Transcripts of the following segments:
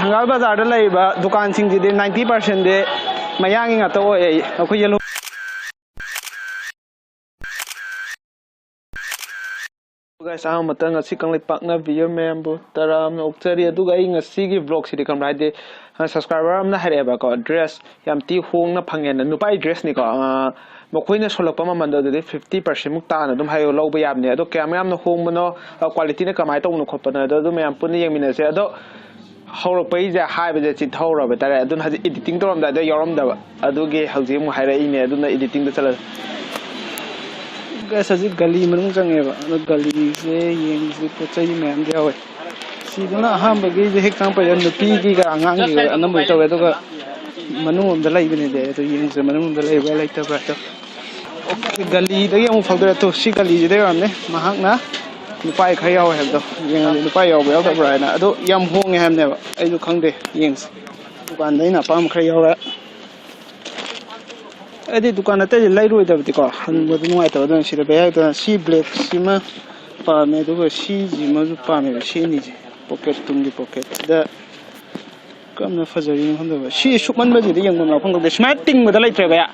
ꯊꯪꯒꯥꯜ ꯕꯖꯥꯔꯗ ꯂꯩꯔꯤꯕ ꯗꯨꯀꯥꯟꯁꯤꯡꯁꯤꯗꯤ 90%ꯗꯤ ꯃꯌꯥꯡꯒꯤ ꯉꯥꯛꯇ ꯑꯣꯏ ꯑꯩꯈꯣꯏ ꯌꯦꯜꯂꯣ guys ꯑꯍꯥꯟꯕꯗ ꯉꯁꯤ ꯀꯪꯂꯩꯄꯥꯛꯅ ꯚꯤꯌꯔ ꯃꯌꯥꯝꯕꯨ ꯇꯔꯥꯝꯅ ꯑꯣꯛꯆꯔꯤ ꯑꯗꯨꯒ ꯑꯩ ꯉꯁꯤꯒꯤ ꯚ꯭ꯂꯣꯒꯁꯤꯗꯤ ꯈꯪꯕ꯭ꯔꯥ ꯍꯥꯏꯗꯤ ꯁꯕꯁꯀ꯭ꯔꯥꯏꯕꯔ ꯑꯃꯅ ꯍꯥꯏꯔꯛꯑꯦꯕꯀꯣ ꯗ꯭ꯔꯦꯁ ꯌꯥꯝ ꯊꯤ ꯍꯣꯡꯅ ꯐꯪꯉꯦꯅ ꯅꯨꯄꯥꯒꯤ ꯗ꯭ꯔꯦꯁꯅꯤꯀꯣ ꯃꯈꯣꯏꯅ ꯁꯣꯜꯂꯛꯄ ꯃꯃꯜꯗꯣ ꯑꯗꯨꯗꯤ 50% ꯃꯨꯛ ꯇꯥꯅ ꯑꯗꯨꯝ ꯍꯥꯏꯌꯣ ꯂꯧꯕ ꯌꯥꯕꯅꯦ ꯑꯗꯣ ꯀꯌꯥꯝ ꯌꯥꯝꯅ ꯍꯣꯡꯕꯅꯣ ꯀ꯭ꯋꯥꯂꯤꯇꯤꯅ ꯀꯃꯥꯏꯅ ꯇꯧꯕꯅꯣ ꯈꯣꯠꯄꯅꯣ ꯑꯗꯣ ꯃꯌꯥꯝ ꯄꯨꯟꯅ ꯌꯦꯡꯃꯤꯟꯅꯁꯦ ꯑꯗꯣ ꯍꯧꯔꯛꯄꯩꯁꯦ ꯍꯥꯏꯕꯁꯦ ꯆꯤꯊꯍꯧꯔꯕ ꯇꯥꯔꯦ ꯑꯗꯨꯅ ꯍꯧꯖꯤꯛ ꯏꯗꯤꯇꯤꯡ ꯇꯧꯔꯝꯗꯥꯏꯗ ꯌꯥꯎꯔꯝꯗꯕ ꯑꯗꯨꯒꯤ ꯍꯧꯖꯤꯛ ꯑꯃꯨꯛ ꯍꯥꯏꯔꯛꯏꯅꯦ ꯑꯗꯨꯅ ꯏꯗꯤꯇꯤꯡꯗ ꯆꯠꯂꯁꯦ ꯒꯥꯏꯁ ꯍꯧꯖꯤꯛ ꯒꯂꯤ ꯃꯅꯨꯡ ꯆꯪꯉꯦꯕ ꯑꯗꯣ ꯒꯂꯤꯁꯦ ꯌꯦꯡꯕꯁꯦ ꯄꯣꯠ ꯆꯩ ꯃꯌꯥꯝ ꯌꯥꯎꯋꯦ ꯁꯤꯗꯅ ꯑꯍꯥꯟꯕꯒꯤꯁꯦ ꯍꯦꯛ ꯆꯪꯉꯛꯄꯩꯗ ꯅꯨꯄꯤꯒꯤꯒ ꯑꯉꯥꯡꯒꯤꯒ ꯑꯅꯝꯕꯗꯤ ꯇꯧꯋꯦ ꯑꯗꯨꯒ ꯃꯅꯨꯡꯂꯣꯝꯗ ꯂꯩꯕꯅꯤꯗꯤ ꯑꯗꯣ ꯌꯦꯡꯁꯦ ꯃꯅꯨꯡꯂꯣꯝꯗ ꯂꯩꯕ꯭ꯔꯥ ꯂꯩꯇꯕ꯭ꯔꯥ ꯑꯗꯣ ꯒꯂꯤꯗꯒꯤ ꯑꯃꯨꯛ ꯐꯥꯎꯗꯣꯔꯛꯑꯦ ꯁꯤ ꯒꯂꯤꯁꯤꯗ ꯌꯧꯔꯝꯅꯦ ꯃꯍꯥꯛꯅ ꯅꯨꯄꯥꯒꯤ ꯈꯔ ꯌꯥꯎꯋꯦ ꯍꯥꯏꯕꯗꯣ ꯌꯦꯡꯉꯁꯦ ꯅꯨꯄꯥ ꯌꯥꯎꯕ ꯌꯥꯎꯗꯕ꯭ꯔꯥ ꯍꯥꯏꯅ ꯑꯗꯣ ꯌꯥꯝ ꯍꯣꯡꯉꯦ ꯍꯥꯏꯕꯅꯦꯕ ꯑꯩꯁꯨ ꯈꯪꯗꯦ ꯌꯦꯡꯁꯦ ꯗꯨꯀꯥꯟꯗ ꯑꯩꯅ ꯑꯄꯥꯝꯕ ꯈꯔ ꯌꯥꯎꯔꯦ ꯑꯩꯗꯤ ꯗꯨꯀꯥꯟ ꯑꯇꯩꯗꯤ ꯂꯩꯔꯣꯏꯗꯕꯗꯤꯀꯣ ꯍꯟꯕꯗ ꯅꯨꯡꯉꯥꯏꯇꯕ ꯑꯗꯨꯅ ꯁꯤꯗ ꯕꯌꯥꯏꯗꯅ ꯁꯤ ꯕ꯭ꯂꯦꯛꯁꯤꯃ ꯄꯥꯝꯃꯦ ꯑꯗꯨꯒ ꯁꯤꯁꯤꯃꯁꯨ ꯄꯥꯝꯃꯦꯕ ꯁꯤ ꯑꯅꯤꯁꯦ ꯄꯣꯀꯦꯠ ꯇꯨꯡꯒꯤ ꯄꯣꯀꯦꯠꯁꯤꯗ ꯀꯔꯝꯅ ꯐꯖꯔꯤꯅꯣ ꯈꯪꯗꯕ ꯁꯤ ꯁꯨꯞꯃꯟꯕꯁꯤꯗ ꯌꯦꯡꯐꯝ ꯂꯥꯛꯐꯝ ꯈꯪꯗꯦ ꯁꯨꯃꯥꯏꯅ ꯇꯤꯡꯕꯗ ꯂꯩꯇ꯭ꯔꯦ ꯕꯌꯥ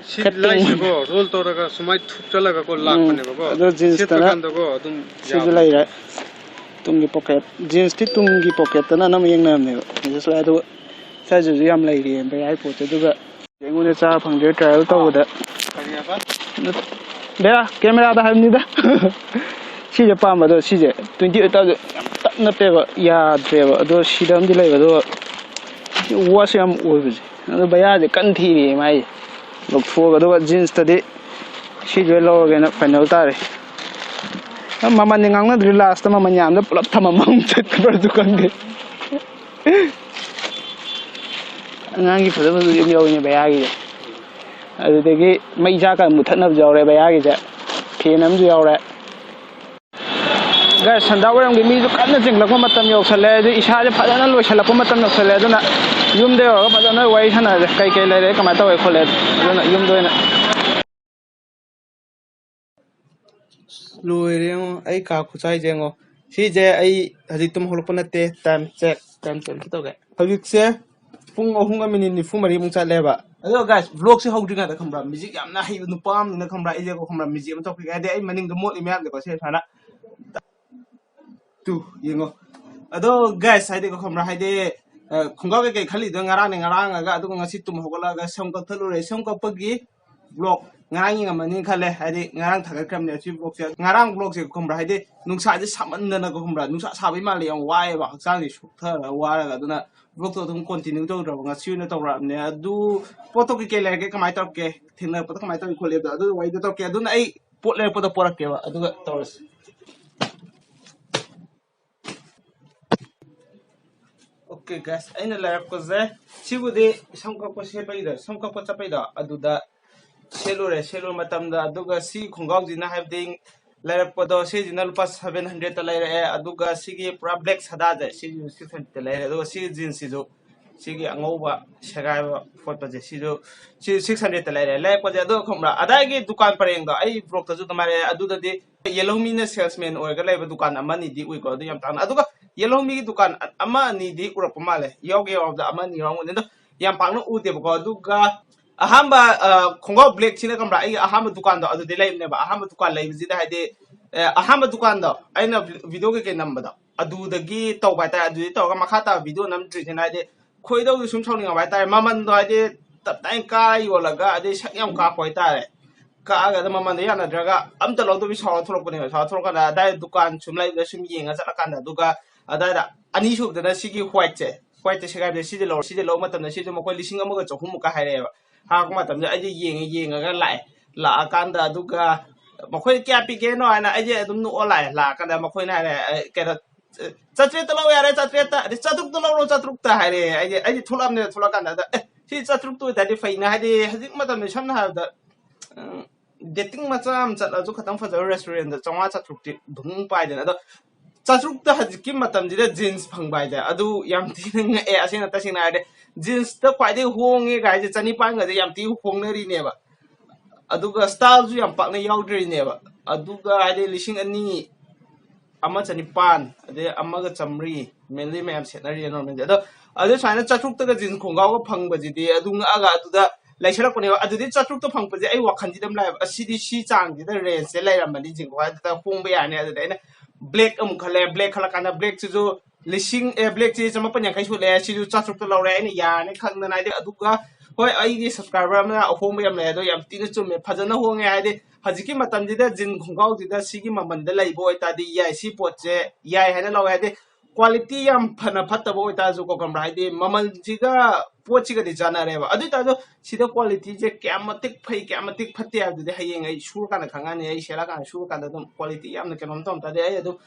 ꯁꯤ ꯂꯥꯏꯁꯤꯀꯣ ꯔꯣꯜ ꯇꯧꯔꯒ ꯁꯨꯃꯥꯏꯅ ꯊꯨꯞꯆꯜꯂꯒꯀꯣ ꯂꯥꯛꯄꯅꯦꯕꯀꯣ ꯑꯗꯣ ꯁꯦꯠꯄ ꯖꯤꯟꯁꯇꯅ ꯀꯥꯟꯗꯀꯣ ꯑꯗꯨꯝ ꯁꯤꯁꯨ ꯌꯥꯕꯅꯦ ꯂꯩꯔꯦ ꯇꯨꯡꯒꯤ ꯄꯣꯀꯦꯠ ꯖꯤꯟꯁꯇꯤ ꯇꯨꯡꯒꯤ ꯄꯣꯀꯦꯠꯇꯅ ꯑꯅꯝꯕ ꯌꯦꯡꯅꯕꯅꯦꯕ ꯖꯤꯟꯁ ꯂꯥꯛꯑꯦ ꯑꯗꯨꯒ ꯁꯥꯏꯖꯁꯨ ꯌꯥꯝ ꯂꯩꯔꯤ ꯕꯌꯥꯒꯤ ꯄꯣꯠꯁꯦ ꯑꯗꯨꯒ ꯑꯩꯉꯣꯟꯗ ꯆꯥꯕ ꯐꯪꯗ꯭ꯔꯦ ꯇ꯭ꯔꯥꯏꯌꯦꯜ ꯇꯧꯕꯗ ꯕꯌꯥ ꯀꯦꯃꯦꯔꯥꯗ ꯍꯥꯏꯕꯅꯤꯗ ꯁꯤꯁꯦ ꯄꯥꯝꯕꯗꯣ ꯁꯤꯁꯦ 28,000 ꯌꯥꯝ ꯇꯞꯅꯞꯄꯦꯕ ꯌꯥꯗ꯭ꯔꯦꯕ ꯑꯗꯣ ꯁꯤꯗ ꯑꯃꯗꯤ ꯂꯩꯕ ꯑꯗꯨꯒ ꯋꯥꯁꯨ ꯌꯥꯝ ꯑꯣꯏꯕꯁꯦ ꯑꯗꯣ ꯕꯌꯥꯁꯦ ꯀꯟꯅ ꯊꯤꯔꯤꯌꯦ ꯃꯥꯏꯁꯦ ꯂꯧꯊꯣꯛꯑꯒ ꯑꯗꯨꯒ ꯖꯤꯟꯁꯇꯗꯤ ꯁꯤꯁꯦ ꯂꯧꯔꯒꯦꯅ ꯐꯥꯏꯅꯦꯜ ꯇꯥꯔꯦ ꯃꯃꯜꯗꯤ ꯉꯥꯡꯅꯗ꯭ꯔꯤ ꯂꯥꯁꯇ ꯃꯃꯜ ꯌꯥꯝꯅ ꯄꯨꯂꯞ ꯊꯝꯃꯝꯃ ꯆꯠꯈ꯭ꯔꯁꯨ ꯈꯪꯗꯦ ꯑꯉꯥꯡꯒꯤ ꯐꯖ ꯐꯖꯕ ꯌꯥꯝ ꯌꯥꯎꯋꯤꯅꯦ ꯕꯌꯥꯒꯤꯁꯦ ꯑꯗꯨꯗꯒꯤ ꯃꯩ ꯆꯥꯛꯀꯥꯟꯗ ꯃꯨꯠꯊꯠꯅꯕꯁꯨ ꯌꯥꯎꯔꯦ ꯕꯌꯥꯒꯤꯁꯦ ꯐꯦꯟ ꯑꯃꯁꯨ ꯌꯥꯎꯔꯦ ꯒꯥꯏꯁ ꯁꯟꯗꯥ ꯋꯥꯏꯔꯝꯒꯤ ꯃꯤꯁꯨ ꯀꯟꯅ ꯆꯤꯡꯂꯛꯄ ꯃꯇꯝ ꯌꯧꯁꯜꯂꯦ ꯑꯗꯨ ꯏꯁꯥꯁꯦ ꯐꯖꯅ ꯂꯣꯏꯁꯤꯜꯂꯛꯄ ꯃꯇꯝ ꯌꯧꯁꯜꯂꯦ ꯑꯗꯨꯅ ꯌꯨꯝꯗ ꯌꯧꯔꯒ ꯐꯖꯅ ꯋꯥꯔꯤ ꯁꯥꯟꯅꯔꯁꯦ ꯀꯩ ꯂꯩꯔꯦ ꯀꯃꯥꯏꯅ ꯇꯧꯋꯦ ꯈꯣꯠꯂꯦ ꯑꯗꯨꯅ ꯌꯨꯝꯗ ꯑꯣꯏꯅ ꯂꯣꯏꯔꯦ ꯌꯦꯡꯉꯣ ꯑꯩ ꯀꯥ ꯈꯨꯠꯁꯥꯏꯁꯦ ꯌꯦꯡꯉꯣ ꯁꯤꯁꯦ ꯑꯩ ꯍꯧꯖꯤꯛ ꯇꯨꯝ ꯍꯧꯒꯠꯂꯛꯄ ꯅꯠꯇꯦ ꯇꯥꯏꯝ ꯆꯦꯛ ꯇꯧꯒꯦ ꯍꯧꯖꯤꯛꯁꯦ ꯄꯨꯡ 3:94 ꯆꯠꯂꯦꯕ ꯑꯗꯣ ꯒꯥꯏꯁ ꯚ꯭ꯂꯣꯒꯁꯦ ꯍꯧꯗ꯭ꯔꯤꯉꯩꯗ ꯈꯪꯕ꯭ꯔꯥ ꯃ꯭ꯌꯨꯖꯤꯛ ꯌꯥꯝꯅ ꯍꯩꯕ ꯅꯨꯄꯥ ꯑꯃꯅ ꯈꯪꯕ꯭ꯔꯥ ꯑꯩꯁꯦꯀꯣ ꯈꯪꯕ꯭ꯔꯥ ꯃ꯭ꯌꯨꯖꯤꯛ ꯑꯃ ꯇꯧꯈꯤꯒꯦ ꯍꯥꯏꯗꯤ ꯑꯩ ꯃꯅꯤꯡꯗ ꯃꯣꯠꯂꯤ ꯃꯌꯥꯝꯁꯦꯀꯣ ꯁꯤ ꯁꯨꯃꯥꯏꯅ ꯌꯦꯡꯉꯣ ꯑꯗꯣ ꯒꯥꯏꯁ ꯍꯥꯏꯗꯤꯀꯣ ꯈꯪꯕ꯭ꯔꯥ ꯍꯥꯏꯗꯤ ꯈꯣꯡꯒ꯭ꯔꯥꯎ ꯀꯩꯀꯩ ꯈꯜꯂꯤꯗꯣ ꯉꯔꯥꯡꯉꯒ ꯑꯗꯨꯒ ꯉꯁꯤ ꯇꯨꯝ ꯍꯧꯒꯠꯂꯒ ꯁꯝ ꯀꯛꯊꯠꯂꯨꯔꯦ ꯁꯝ ꯀꯛꯄꯒꯤ ꯕ꯭ꯂꯣग ꯉꯔꯥꯡ ꯌꯦꯡꯉꯝꯃꯅꯤ ꯈꯜꯂꯦ ꯍꯥꯏꯗꯤ ꯉꯔꯥꯡ ꯊꯥꯒꯠꯈ꯭ꯔꯕꯅꯦ ꯁꯤ ꯕ꯭ꯂꯣꯒꯁꯦ ꯉꯔꯥꯡ ꯕ꯭ꯂꯣꯒꯁꯦ ꯈꯪꯕ꯭ꯔꯥ ꯍꯥꯏꯗꯤ ꯅꯨꯡꯁꯥꯁꯦ ꯁꯥꯃꯟꯗꯅꯀꯣ ꯈꯪꯕ꯭ꯔꯥ ꯅꯨꯡꯁꯥ ꯁꯥꯕꯩ ꯃꯥꯜꯂꯦ ꯌꯥꯝ ꯋꯥꯏꯑꯦꯕ ꯍꯛꯆꯥꯡꯁꯦ ꯁꯣꯛꯊꯔꯒ ꯋꯥꯔꯒ ꯑꯗꯨꯅ ꯕ꯭ꯂꯣꯒꯇꯣ ꯑꯗꯨꯝ ꯀꯣꯟꯇꯤꯅ꯭ꯌꯨ ꯇꯧꯗ꯭ꯔꯕ ꯉꯁꯤ ꯑꯣꯏꯅ ꯇꯧꯔꯛꯑꯕꯅꯦ ꯑꯗꯨ ꯄꯣꯠꯇꯣ ꯀꯩꯀꯩ ꯂꯩꯔꯒꯦ ꯀꯃꯥꯏꯅ ꯇꯧꯔꯛꯀꯦ ꯊꯦꯡꯅꯔꯛꯄꯗ ꯀꯃꯥꯏꯅ ꯇꯧꯋꯤ ꯈꯣꯠꯂꯦꯕꯗꯣ ꯑꯗꯨ ꯋꯥꯔꯤꯗꯣ ꯇꯧꯔꯛꯀꯦ ꯑꯗꯨꯅ ꯑꯩ ꯄꯣꯠ ꯂꯩꯔꯛꯄꯗ ꯄꯣꯔꯛꯀꯦꯕ ꯑꯗꯨꯒ ꯇꯧꯔꯁꯤ ꯑꯣꯀꯦ ꯒꯥꯏꯁ ꯑꯩꯅ ꯂꯩꯔꯛꯄꯁꯦ ꯁꯤꯕꯨꯗꯤ ꯁꯝ ꯀꯛꯄ ꯆꯠꯄꯩꯗꯣ ꯑꯗꯨꯗ ꯁꯦꯠꯂꯨꯔ ꯃꯇꯝꯗ ꯑꯗꯨꯒ ꯁꯤ ꯈꯣꯡꯒ꯭ꯔꯥꯎꯁꯤꯅ ꯍꯥꯏꯕꯗꯤ ꯂꯩꯔꯛꯄꯗꯣ ꯁꯤꯁꯤꯅ ꯂꯨꯄꯥ 700ꯇ ꯂꯩꯔꯛꯑꯦ ꯑꯗꯨꯒ ꯁꯤꯒꯤ ꯄꯨꯔꯥ ꯕ꯭ꯂꯦꯛ ꯁꯗꯥꯁꯦ ꯁꯤꯁꯨ 600ꯇ ꯂꯩꯔꯦ ꯑꯗꯨꯒ ꯁꯤꯒꯤ ꯖꯤꯟꯁꯁꯤꯁꯨ ꯁꯤꯒꯤ ꯑꯉꯧꯕ ꯁꯦꯒꯥꯏꯕ ꯈꯣꯠꯄꯁꯦ ꯁꯤ 600ꯇ ꯂꯩꯔꯛꯄꯁꯦ ꯑꯗꯨꯒ ꯈꯪꯕ꯭ꯔꯥ ꯑꯗꯥꯏꯒꯤ ꯗꯨꯀꯥꯟ ꯄꯔꯦꯡꯗꯣ ꯑꯩ ꯕ꯭ꯂꯣꯛꯇꯁꯨ ꯑꯗꯨꯃꯥꯏꯅ ꯑꯗꯨꯗꯗꯤ ꯌꯦꯜꯂꯧꯃꯤꯅ ꯁꯦꯜꯁꯃꯦꯟ ꯑꯣꯏꯔꯒ ꯂꯩꯕ ꯗꯨꯀꯥꯟ ꯑꯃꯅꯤꯗꯤ ꯎꯏꯀꯣ ꯑꯗꯨ ꯌꯥꯝ ꯇꯥꯡꯅ ꯑꯗꯨꯒ ꯌꯦꯜꯂꯧꯃꯤꯒꯤ ꯗꯨꯀꯥꯟ ꯑꯃ ꯑꯅꯤꯗꯤ ꯎꯔꯛꯄ ꯃꯥꯜꯂꯦ ꯌꯥꯎꯔꯕꯗ ꯑꯃ ꯑꯅꯤ ꯌꯥꯎꯔꯝꯒꯅꯤ ꯑꯗꯣ ꯌꯥꯝ ꯄꯥꯛꯅ ꯎꯗꯦꯕꯀꯣ ꯑꯗꯨꯒ ꯑꯍꯥꯟꯕ ꯈꯣꯡꯒ꯭ꯔꯥꯎ ꯕ꯭ꯂꯦꯛꯁꯤꯅ ꯈꯪꯕ꯭ꯔꯥ ꯑꯩꯒꯤ ꯑꯍꯥꯟꯕ ꯗꯨꯀꯥꯟꯗꯣ ꯑꯗꯨꯗꯤ ꯂꯩꯕꯅꯦꯕ ꯑꯍꯥꯟꯕ ꯗꯨꯀꯥꯟ ꯂꯩꯕꯁꯤꯗ ꯍꯥꯏꯗꯤ ꯑꯍꯥꯟꯕ ꯗꯨꯀꯥꯟꯗꯣ ꯑꯩꯅ ꯚꯤꯗꯤꯑꯣ ꯀꯩꯀꯩ ꯅꯝꯕꯗꯣ ꯑꯗꯨꯗꯒꯤ ꯇꯧꯕ ꯍꯥꯏꯇꯥꯔꯦ ꯑꯗꯨꯗꯤ ꯇꯧꯔꯒ ꯃꯈꯥ ꯇꯥꯕ ꯚꯤꯗꯤꯑꯣ ꯅꯝꯗ꯭ꯔꯤꯁꯤꯅ ꯍꯥꯏꯗꯤ ꯈꯣꯏꯗꯧꯗꯨ ꯁꯨꯝ ꯁꯥꯎꯅꯤꯡꯉꯕ ꯍꯥꯏꯇꯥꯔꯦ ꯃꯃꯟꯗꯣ ꯍꯥꯏꯗꯤ ꯇꯞ ꯇꯥꯏꯅ ꯀꯥ ꯌꯣꯜꯂꯒ ꯑꯗꯩ ꯁꯛ ꯌꯥꯝ ꯀꯥꯛꯄ ꯍꯥꯏꯇꯥꯔꯦ ꯀꯛꯑꯒ ꯃꯃꯟꯗꯣ ꯌꯥꯅꯗ꯭ꯔꯒ ꯑꯝꯇ ꯂꯧꯗꯕꯤ ꯁꯥꯎꯔ ꯊꯣꯛꯂꯛꯄꯅꯦꯕ ꯁꯥꯎꯔ ꯊꯣꯛꯂꯛꯀꯥꯟꯗ ꯑꯗꯥꯏ ꯗꯨꯀꯥꯟ ꯁꯨꯝ ꯂꯩꯕꯗ ꯁꯨꯝ ꯌꯦꯡꯉ ꯆꯠꯂꯀꯥꯟꯗ ꯑꯗꯨꯒ ꯑꯗꯥꯏꯗ ꯑꯅꯤꯁꯨꯕꯗꯅ ꯁꯤꯒꯤ ꯍ꯭ꯋꯥꯏꯠꯁꯦ ꯁꯦꯒꯥꯏꯕꯁꯦ ꯁꯤꯁꯦ ꯂꯧꯕ ꯃꯇꯝꯗ ꯁꯤꯁꯦ ꯃꯈꯣꯏ 1,100,000 ꯍꯥꯏꯔꯛꯑꯦꯕ ꯍꯥꯏꯔꯛꯄ ꯃꯇꯝꯗ ꯑꯩꯁꯦ ꯌꯦꯡꯉꯒ ꯂꯥꯛꯑꯀꯥꯟꯗ ꯑꯗꯨꯒ ꯃꯈꯣꯏ ꯀꯌꯥ ꯄꯤꯒꯦꯅꯣ ꯍꯥꯏꯅ ꯑꯩꯁꯦ ꯑꯗꯨꯝ ꯅꯣꯛꯑ ꯂꯥꯛꯑꯀꯥꯟꯗ ꯃꯈꯣꯏꯅ ꯍꯥꯏꯔꯦ ꯀꯩꯅꯣ 700ꯇ ꯂꯧ ꯌꯥꯔꯦ 700ꯇ ꯑꯗꯩ 700ꯇ ꯂꯧꯔꯣ 700ꯇ ꯍꯥꯏꯔꯛꯑꯦ ꯑꯩꯁꯦ ꯊꯣꯛꯂꯛꯑꯕꯅꯦ ꯊꯣꯛꯂꯛꯀꯥꯟꯗ ꯁꯤ 700ꯇ ꯑꯣꯏꯇꯥꯔꯗꯤ ꯐꯩꯅ ꯍꯥꯏꯗꯤ ꯍꯧꯖꯤꯛ ꯃꯇꯝꯗ ꯁꯝꯅ ꯍꯥꯏꯔꯕꯗ ꯗꯦꯇꯤꯡ ꯃꯆꯥ ꯑꯃ ꯆꯠꯂꯁꯨ ꯈꯇꯪファザー ꯔꯦꯁꯇꯨꯔꯦꯟꯗ 500-700ꯇꯤ ꯙꯨꯡ ꯄꯥꯏꯗꯅ ꯑꯗꯣ 700ꯇ ꯍꯧꯖꯤꯛꯀꯤ ꯃꯇꯝꯁꯤꯗ ꯖꯤꯟꯁ ꯐꯪꯕ ꯍꯥꯏꯁꯦ ꯑꯗꯨ ꯌꯥꯝ ꯊꯤꯅ ꯉꯛꯑꯦ ꯑꯁꯦꯡꯅ ꯇꯁꯦꯡꯅ ꯍꯥꯏꯔꯗꯤ ꯖꯤꯟꯁꯇ ꯈ꯭ꯋꯥꯏꯗꯒꯤ ꯍꯣꯡꯉꯦ ꯒꯥꯏꯁꯦ 2,000ꯒꯁꯦ ꯌꯥꯝ ꯊꯤꯅ ꯍꯣꯡꯅꯔꯤꯅꯦꯕ ꯑꯗꯨꯒ ꯁ꯭ꯇꯥꯏꯜꯁꯨ ꯌꯥꯝ ꯄꯥꯛꯅ ꯌꯥꯎꯗ꯭ꯔꯤꯅꯦꯕ ꯑꯗꯨꯒ ꯍꯥꯏꯗꯤ 2,000 1,900 ꯑꯗꯩ 1,100 ꯃꯦꯟꯂꯤ ꯃꯌꯥꯝ ꯁꯦꯠꯅꯔꯤꯌꯦ ꯅꯣꯔꯃꯦꯜꯁꯦ ꯑꯗꯣ ꯑꯗꯨ ꯁꯨꯃꯥꯏꯅ ꯆꯥꯇ꯭ꯔꯨꯛꯇꯒ ꯖꯤꯟꯁ ꯈꯣꯡꯒ꯭ꯔꯥꯎꯒ ꯐꯪꯕꯁꯤꯗꯤ ꯑꯗꯨ ꯉꯛꯑꯒ ꯑꯗꯨꯗ ꯂꯩꯁꯜꯂꯛꯄꯅꯦꯕ ꯑꯗꯨꯗꯤ ꯆꯥꯇ꯭ꯔꯨꯛꯇ ꯐꯪꯕꯁꯦ ꯑꯩ ꯋꯥꯈꯜꯁꯤꯗ ꯂꯥꯛꯑꯦꯕ ꯑꯁꯤꯗꯤ ꯁꯤ ꯆꯥꯡꯁꯤꯗ ꯔꯦꯟꯖꯁꯦ ꯂꯩꯔꯝꯃꯅꯤ ꯖꯤꯟꯁ ꯈꯣꯡꯒ꯭ꯔꯥꯎꯗꯨꯗ ꯍꯣꯡꯕ ꯌꯥꯔꯅꯤ ꯑꯗꯨꯗ ꯑꯩꯅ ꯕ꯭ꯂꯦꯛ ꯑꯃꯨꯛ ꯈꯜꯂꯦ ꯕ꯭ꯂꯦꯛ ꯈꯜꯂꯀꯥꯟꯗ ꯕ꯭ꯂꯦꯛꯁꯤꯁꯨ ꯕ꯭ꯂꯦꯛꯁꯤ 150 ꯁꯨꯠꯂꯦ ꯁꯤꯁꯨ 400ꯇ ꯂꯧꯔꯦ ꯑꯩꯅ ꯌꯥꯔꯅꯤ ꯈꯪꯗꯅ ꯍꯥꯏꯗꯤ ꯑꯗꯨꯒ ꯍꯣꯏ ꯑꯩꯒꯤ ꯁꯕꯁꯀ꯭ꯔꯥꯏꯕꯔ ꯑꯃꯅ ꯑꯍꯣꯡꯕ ꯌꯥꯝ ꯂꯩ ꯑꯗꯣ ꯌꯥꯝ ꯊꯤꯅ ꯆꯨꯝꯃꯦ ꯐꯖꯅ ꯍꯣꯡꯉꯦ ꯍꯥꯏꯗꯤ ꯍꯧꯖꯤꯛꯀꯤ ꯃꯇꯝꯁꯤꯗ ꯖꯤꯟ ꯈꯣꯡꯒ꯭ꯔꯥꯎꯁꯤꯗ ꯁꯤꯒꯤ ꯃꯃꯟꯗ ꯂꯩꯕ ꯑꯣꯏꯇꯥꯔꯗꯤ ꯌꯥꯏ ꯁꯤ ꯄꯣꯠꯁꯦ ꯌꯥꯏ ꯍꯥꯏꯅ ꯂꯧꯋꯦ ꯍꯥꯏꯗꯤ क्वालिटी याम फना फत्तब ओइताजु को कमरा हाइदि ममलजिगा पोचिगदि जानारेबा अदुइताजु सिदा क्वालिटी जे क्यामतिक फै क्यामतिक फत्ते आदुदि हयेंग आई सुर काना खंगाने आई सेला काना सुर काना दम क्वालिटी यामना केनोम तम तादे आई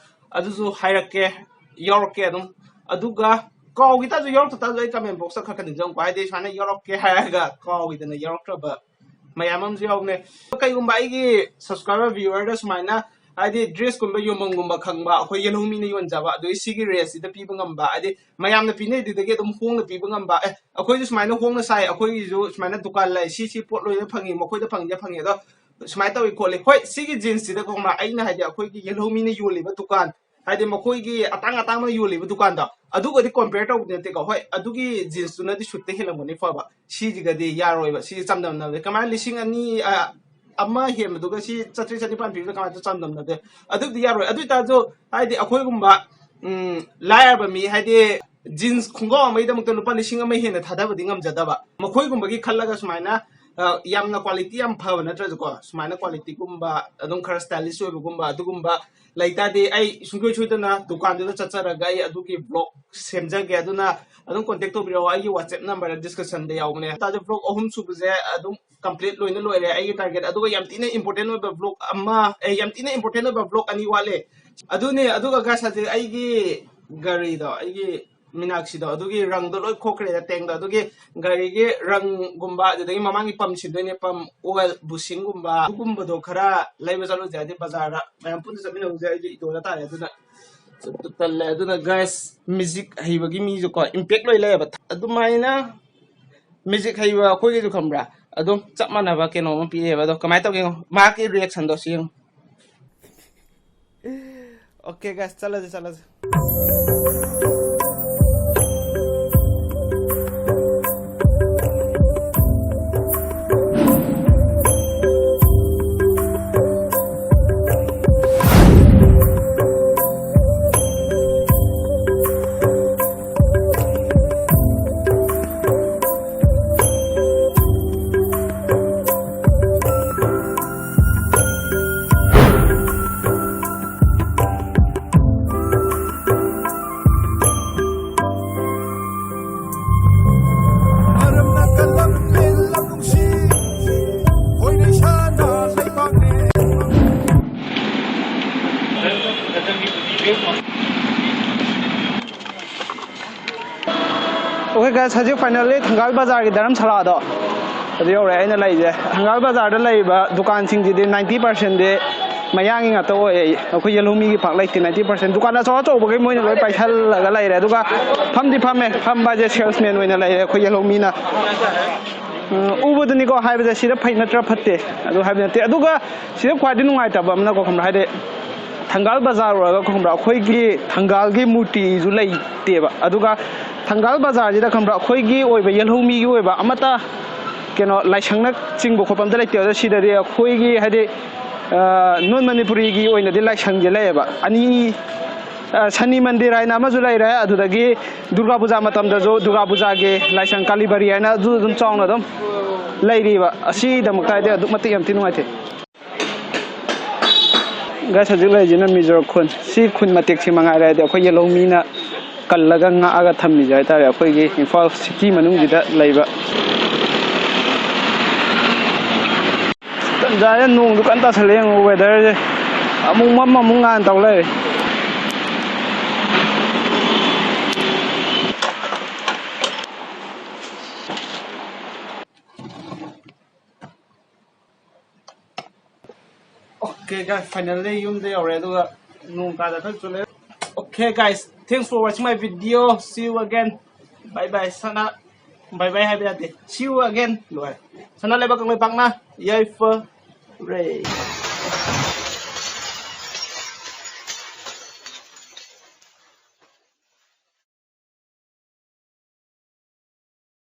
अदुजु हाइरक्के यौरक्के अदुम अदुगा काउगिताजु यौरक्ताजु आई कमेंट बॉक्स खखनि जंग हाइदि साना यौरक्के हायगा काउगिदना यौरक्त्रबा मयाममजु यावने कइगुम्बा आइगी सब्सक्राइबर व्यूअर दा सुमाइना आदि ड्रेस कुंबा योमंगुंबा खंबा अखोय येलहुमीना योनजाबा अदुइ सिगी रेस सिदा पीबा ngamba आदि मयामना पीने दिदगे दम होंगना पीबा ngamba अखोय जु सुमाइना होंगना साइ अखोय जु सुमाइना दुकान लाई सी पोट लोइना फंगी मखोयदा फंगे अदो सुमाइ तवि खोले होय सिगी जीन्स सिदा कोमा आइना हाइदि अखोय की येलहुमीना योलिबा दुकान हाइदि मखोय की अतांग अतांग योलिबा दुकान दा अदुगदि कंपेयर तौदने ते को होय अदुगी जीन्स तुनदि सुत्ते हेलमनि फबा सिजिगदि यारोइबा सि चमदमना कमाय लिसिंग अनि अम्मा हेमदुगा सि चत्री चनिपान पीबा कमाय चमदमना दे अदुगदि यारोइ अदुइताजो हाइदि अखोयगुम्बा लायरबा मी हाइदि जीन्स खुंगाव अमैदमक्ता लुपा लिसिंग अमै हेना थादाबदि ngमजदबा मखोयगुम्बगी खल्लगा सुमाइना यामना क्वालिटी याम फबा नत्रजको सुमाइना क्वालिटी गुम्बा अदुम खरा स्टाइलिश ओइबगुम्बा अदुगुम्बा लाइतादि आई सुंगोय सुइदना दुकानदुदा चचरगा आई अदुगी ब्लॉग सेमजगे अदुना अदुम कांटेक्ट तोबिरो आई WhatsApp नंबर डिस्कशन दे यावने ताजे ब्लॉग अहुम सुबजे अदुम कंप्लीट लोइना लोइरे आई टारगेट अदुगा याम तिना इंपोर्टेंट ओइबा ब्लॉग अम्मा याम तिना इंपोर्टेंट ओइबा ब्लॉग अनि वाले अदुने अदुगा गासाजे आईगी गाड़ी दो आईगी मीनाक्षी दो अदुगी रंग दो लोय खोखरे टेंग दो अदुगी गाड़ी के रंग गुम्बा जदगी ममांगी पम सिदोने पम ओइल बुशिंग गुम्बा गुम्बा दो खरा लाइबा चलो जादे बाजार मयाम पुन जमिन हो जाय इदोला तारे अदुना तल्ले अदुना गाइस म्यूजिक हइबगी मी जो को इंपैक्ट लोय लेबा अदुमाइना म्यूजिक हइबा अखोयगे जो खमब्रा अदुम चप मानबा केनो म पिएबा दो कमाय तोगे माके रिएक्शन दो सिंग ओके गाइस चला ओके गाइस हजे फाइनली थंगाल बाजार की धर्मशाला दो अदु योरे आइना लैजे थंगाल बाजार दा लैबा दुकान सिंगदि 90% दे मयांगी ngata ओय अखोय येलहुमी की पाक लैते 90% दुकान अचो अचोबगै मोइना लोय पाइसल लगा लैरे अदुगा फमदि फमे फमबा जे सेल्समैन ओइना लैरे अखोय येलहुमीना उबदनिको हाइबजे सिदा फै नत्र फत्ते अदु हाइबनते अदुगा सिदा ख्वादि नुंगाइतबा हमना को खमरा हाइदे थंगाल बाजार ओरगा को खमरा अखोयगी थंगाल की मूर्ति जु लैतेबा अदुगा थंगाल बाजार जिदा खमरा अखोयगी ओइबा येलहुमी की ओइबा अमता केनो लाइसंगना चिंगबो खोपमदा लैते अदु सिदादि अखोयगी हाइदे नॉन मणिपुरी की ओइनदि लाइसंग जे लैबा अनि शनि मंदिर है नाम जो लैरे अदुदगी दुर्गा पूजा मतमदा जो दुर्गा पूजा के लाइसंग कालीबरी है ना जो दुम चावना दम लैरिबा असि दमकतादि अदुमति यमति नुआइते गाइस हजिक लैजिना मिजोर खुन सी खुन मतेक छि मंगाइरे दे अखोय येलहुमीना कल्लगा ngaga thammi jai tare अखोय गे इम्फाल सिटी मनुंग जिदा लैबा तंजाय नोंग दुकान ता सलेंग वेदर जे अमुंग मम अमुंग गान तौ लै Okay guys, finally yum de already aduga nung ka da thak chule. Okay guys, thanks for watching my video. See you again. Bye bye sana. Bye bye happy day. See you again. Sana leba kang may pang na. Yay for Ray.